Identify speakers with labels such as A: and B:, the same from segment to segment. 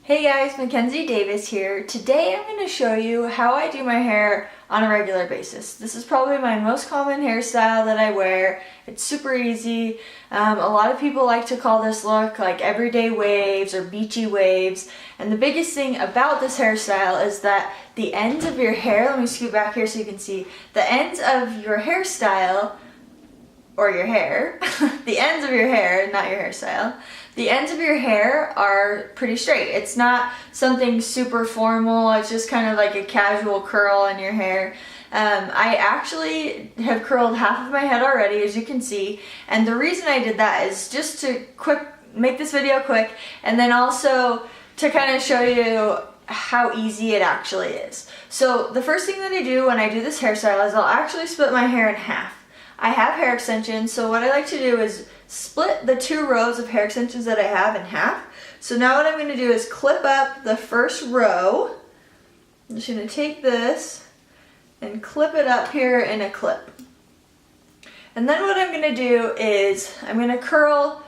A: Hey guys, Mackenzie Davis here. Today I'm going to show you how I do my hair on a regular basis. This is probably my most common hairstyle that I wear. It's super easy. A lot of people like to call this look like everyday waves or beachy waves. And the biggest thing about this hairstyle is that the ends of your hair, let me scoot back here so you can see, the ends of your hairstyle or your hair, the ends of your hair, not your hairstyle, the ends of your hair are pretty straight. It's not something super formal, it's just kind of like a casual curl in your hair. I actually have curled half of my head already, as you can see, and the reason I did that is just to make this video quick, and then also to kind of show you how easy it actually is. So the first thing that I do when I do this hairstyle is I'll actually split my hair in half. I have hair extensions, so what I like to do is split the two rows of hair extensions that I have in half. So now what I'm going to do is clip up the first row. I'm just going to take this and clip it up here in a clip. And then what I'm going to do is I'm going to curl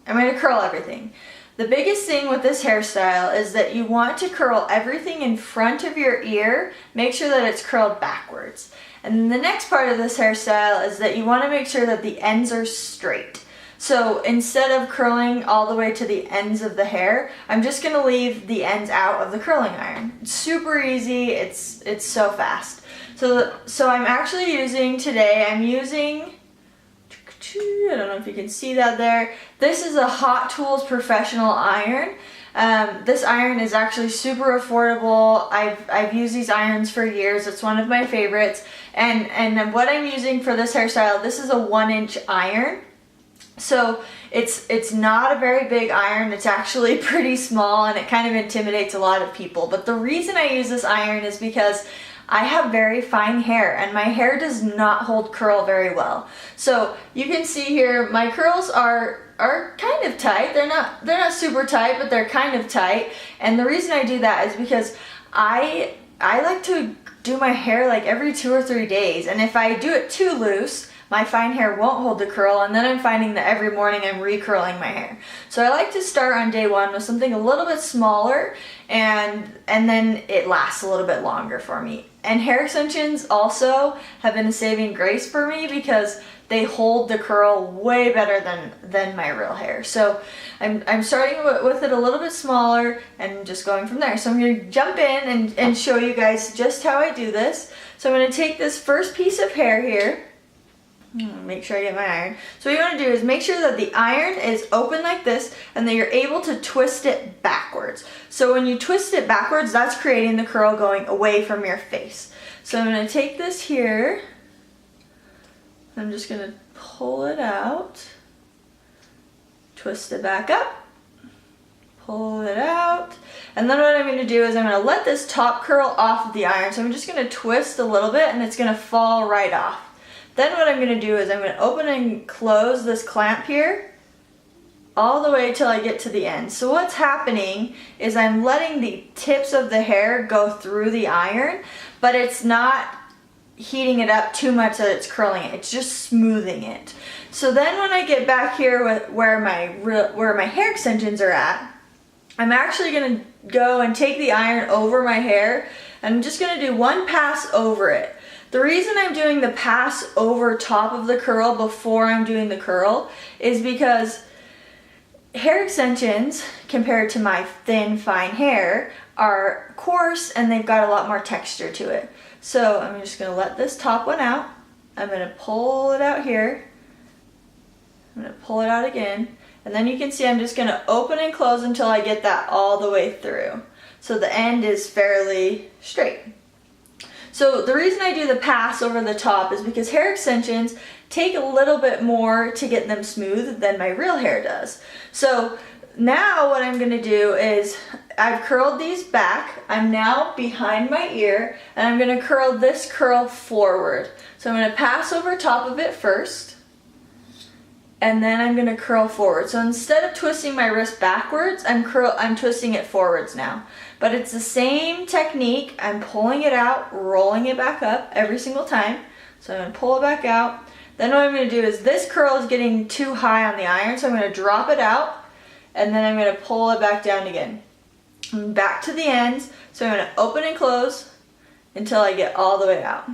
A: everything. The biggest thing with this hairstyle is that you want to curl everything in front of your ear. Make sure that it's curled backwards. And the next part of this hairstyle is that you want to make sure that the ends are straight. So instead of curling all the way to the ends of the hair, I'm just going to leave the ends out of the curling iron. It's super easy, it's so fast. So I'm actually using today, I don't know if you can see that there. This is a Hot Tools professional iron. This iron is actually super affordable. I've used these irons for years. It's one of my favorites. And what I'm using for this hairstyle, this is a 1-inch iron. So it's not a very big iron. It's actually pretty small and it kind of intimidates a lot of people. But the reason I use this iron is because I have very fine hair and my hair does not hold curl very well. So you can see here my curls are kind of tight. They're not super tight, but they're kind of tight. And the reason I do that is because I like to do my hair like every 2 or 3 days. And if I do it too loose, my fine hair won't hold the curl, and then I'm finding that every morning I'm recurling my hair. So I like to start on day one with something a little bit smaller, and then it lasts a little bit longer for me. And hair extensions also have been a saving grace for me because they hold the curl way better than my real hair. So I'm starting with it a little bit smaller and just going from there. So I'm going to jump in and show you guys just how I do this. So I'm going to take this first piece of hair here. Make sure I get my iron. So what you want to do is make sure that the iron is open like this and that you're able to twist it backwards. So when you twist it backwards, that's creating the curl going away from your face. So I'm going to take this here. I'm just going to pull it out, twist it back up, pull it out, and then what I'm going to do is I'm going to let this top curl off of the iron. So I'm just going to twist a little bit and it's going to fall right off. Then what I'm going to do is I'm going to open and close this clamp here all the way till I get to the end. So what's happening is I'm letting the tips of the hair go through the iron, but it's not heating it up too much that it's curling it. It's just smoothing it. So then when I get back here with where my hair extensions are at, I'm actually going to go and take the iron over my hair and I'm just going to do one pass over it. The reason I'm doing the pass over top of the curl before I'm doing the curl is because hair extensions, compared to my thin, fine hair, are coarse and they've got a lot more texture to it. So I'm just going to let this top one out. I'm going to pull it out here. I'm going to pull it out again. And then you can see I'm just going to open and close until I get that all the way through. So the end is fairly straight. So the reason I do the pass over the top is because hair extensions take a little bit more to get them smooth than my real hair does. So now what I'm going to do is I've curled these back. I'm now behind my ear and I'm going to curl this curl forward. So I'm going to pass over top of it first and then I'm going to curl forward. So instead of twisting my wrist backwards, I'm twisting it forwards now. But it's the same technique. I'm pulling it out, rolling it back up every single time. So I'm going to pull it back out. Then what I'm going to do is this curl is getting too high on the iron, so I'm going to drop it out and then I'm going to pull it back down again. And back to the ends. So I'm going to open and close until I get all the way out.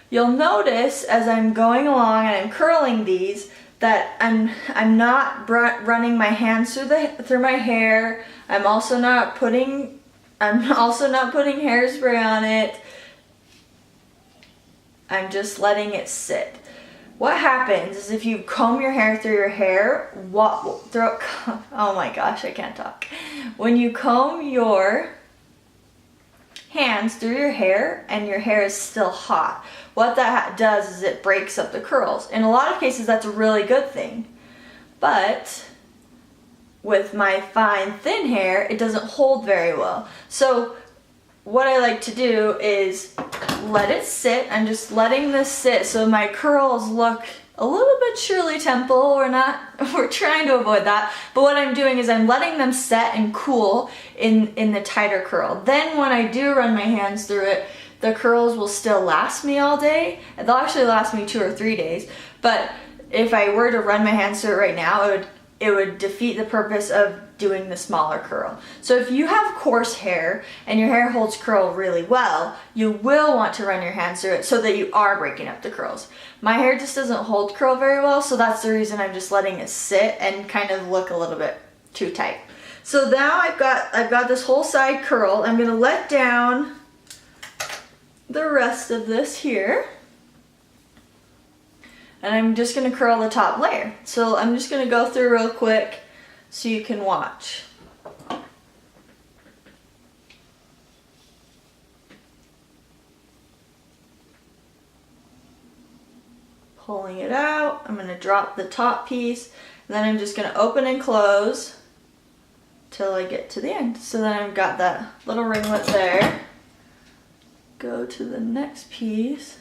A: You'll notice as I'm going along and I'm curling these that I'm not running my hands through my hair. I'm also not putting hairspray on it. I'm just letting it sit. What happens is if you comb your hair through your hair, oh my gosh, I can't talk. When you comb your hands through your hair and your hair is still hot, what that does is it breaks up the curls. In a lot of cases, that's a really good thing. But with my fine, thin hair, it doesn't hold very well. So what I like to do is let it sit. I'm just letting this sit so my curls look a little bit Shirley Temple. We're trying to avoid that. But what I'm doing is I'm letting them set and cool in the tighter curl. Then when I do run my hands through it, the curls will still last me all day. They'll actually last me 2 or 3 days. But if I were to run my hands through it right now, it would defeat the purpose of doing the smaller curl. So if you have coarse hair and your hair holds curl really well, you will want to run your hands through it so that you are breaking up the curls. My hair just doesn't hold curl very well, so that's the reason I'm just letting it sit and kind of look a little bit too tight. So now I've got this whole side curl. I'm gonna let down the rest of this here. And I'm just gonna curl the top layer. So I'm just gonna go through real quick so you can watch. Pulling it out, I'm gonna drop the top piece, and then I'm just gonna open and close till I get to the end. So then I've got that little ringlet there. Go to the next piece.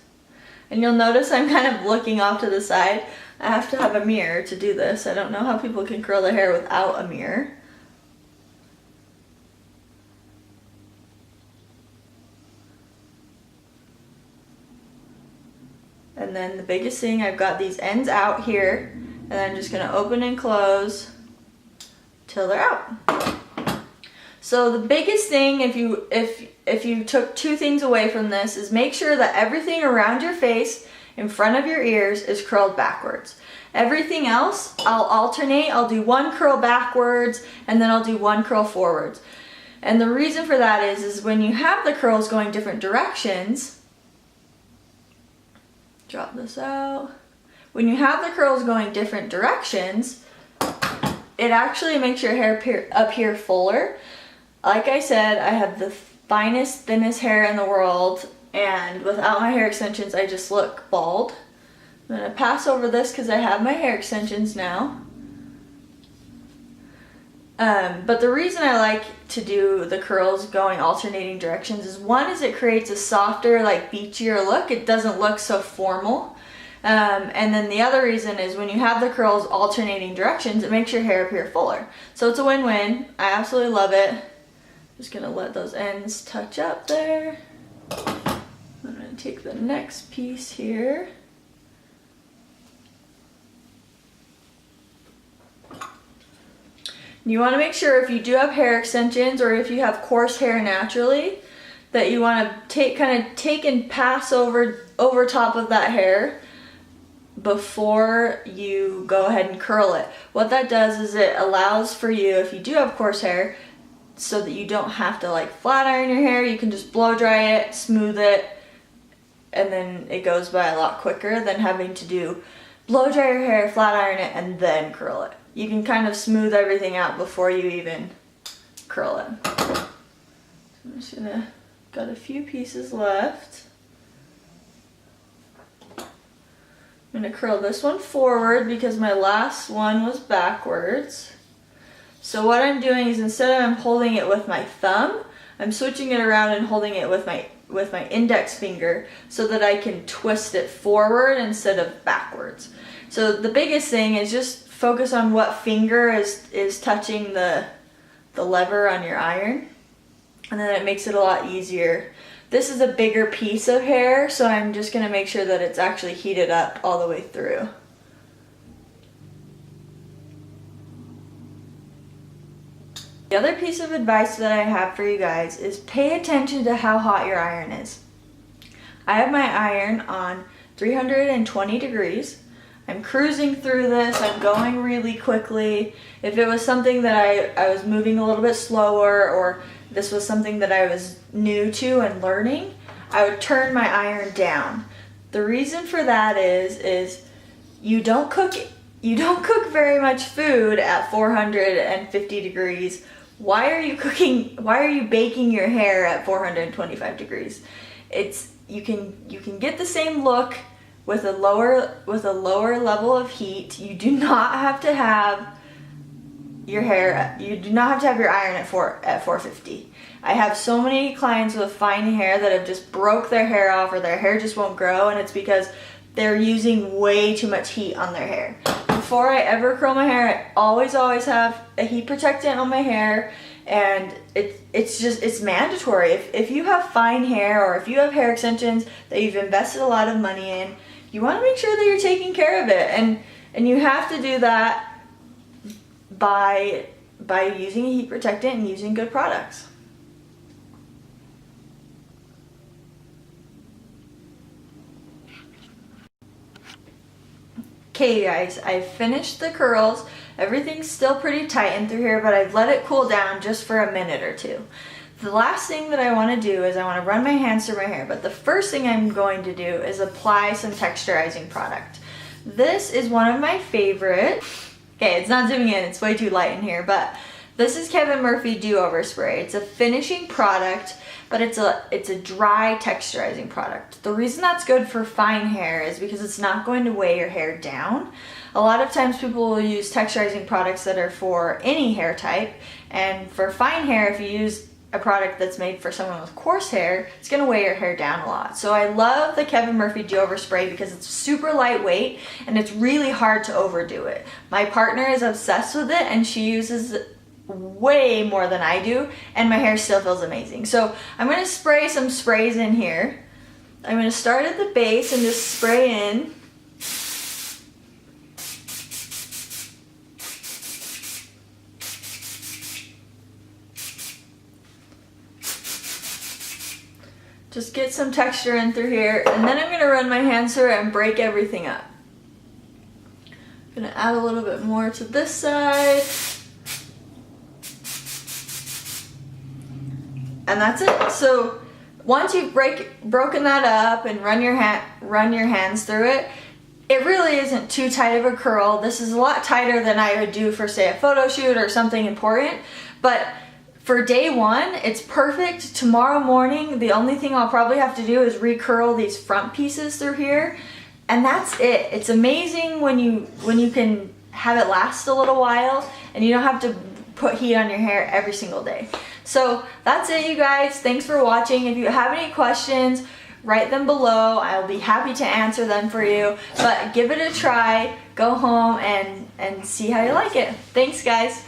A: And you'll notice I'm kind of looking off to the side. I have to have a mirror to do this. I don't know how people can curl their hair without a mirror. And then the biggest thing, I've got these ends out here, and then I'm just gonna open and close till they're out. So the biggest thing, if you took 2 things away from this, is make sure that everything around your face, in front of your ears, is curled backwards. Everything else, I'll alternate. I'll do 1 curl backwards, and then I'll do 1 curl forwards. And the reason for that is when you have the curls going different directions, drop this out. When you have the curls going different directions, it actually makes your hair appear fuller. Like I said, I have the finest, thinnest hair in the world, and without my hair extensions, I just look bald. I'm gonna pass over this because I have my hair extensions now. But the reason I like to do the curls going alternating directions is, one is it creates a softer, like beachier look. It doesn't look so formal. And then the other reason is when you have the curls alternating directions, it makes your hair appear fuller. So it's a win-win. I absolutely love it. Just gonna let those ends touch up there. I'm gonna take the next piece here. You want to make sure if you do have hair extensions or if you have coarse hair naturally, that you want to take and pass over top of that hair before you go ahead and curl it. What that does is it allows for you, if you do have coarse hair, so that you don't have to like flat iron your hair, you can just blow dry it, smooth it, and then it goes by a lot quicker than having to do blow dry your hair, flat iron it, and then curl it. You can kind of smooth everything out before you even curl it. So I'm just gonna, got a few pieces left. I'm gonna curl this one forward because my last one was backwards. So what I'm doing is, instead of holding it with my thumb, I'm switching it around and holding it with my index finger so that I can twist it forward instead of backwards. So the biggest thing is just focus on what finger is touching the lever on your iron, and then it makes it a lot easier. This is a bigger piece of hair, so I'm just going to make sure that it's actually heated up all the way through. The other piece of advice that I have for you guys is pay attention to how hot your iron is. I have my iron on 320 degrees. I'm cruising through this, I'm going really quickly. If it was something that I was moving a little bit slower, or this was something that I was new to and learning, I would turn my iron down. The reason for that is you don't cook very much food at 450 degrees. Why are you baking your hair at 425 degrees? You can get the same look with a lower level of heat. You do not have to have your iron at 450. I have so many clients with fine hair that have just broke their hair off, or their hair just won't grow, and it's because they're using way too much heat on their hair. Before I ever curl my hair, I always have a heat protectant on my hair, and it's mandatory. If you have fine hair, or if you have hair extensions that you've invested a lot of money in, you want to make sure that you're taking care of it, and you have to do that by using a heat protectant and using good products. Okay guys, I finished the curls. Everything's still pretty tight in through here, but I've let it cool down just for a minute or two. The last thing that I want to do is I want to run my hands through my hair, but the first thing I'm going to do is apply some texturizing product. This is one of my favorite. Okay, it's not zooming in, it's way too light in here, but this is Kevin Murphy Do-Over Spray. It's a finishing product, but it's a dry texturizing product. The reason that's good for fine hair is because it's not going to weigh your hair down. A lot of times people will use texturizing products that are for any hair type, and for fine hair, if you use a product that's made for someone with coarse hair, it's gonna weigh your hair down a lot. So I love the Kevin Murphy Do-Over Spray because it's super lightweight and it's really hard to overdo it. My partner is obsessed with it, and she uses way more than I do, and my hair still feels amazing. So I'm gonna spray some sprays in here. I'm gonna start at the base and just spray in. Just get some texture in through here, and then I'm gonna run my hands through it and break everything up. I'm gonna add a little bit more to this side. And that's it. So once you've broken that up and run your hands through it, it really isn't too tight of a curl. This is a lot tighter than I would do for, say, a photo shoot or something important, but for day one, it's perfect. Tomorrow morning, the only thing I'll probably have to do is recurl these front pieces through here, and that's it. It's amazing when you can have it last a little while and you don't have to put heat on your hair every single day. So that's it, you guys. Thanks for watching. If you have any questions, write them below. I'll be happy to answer them for you. But give it a try. Go home and see how you like it. Thanks, guys.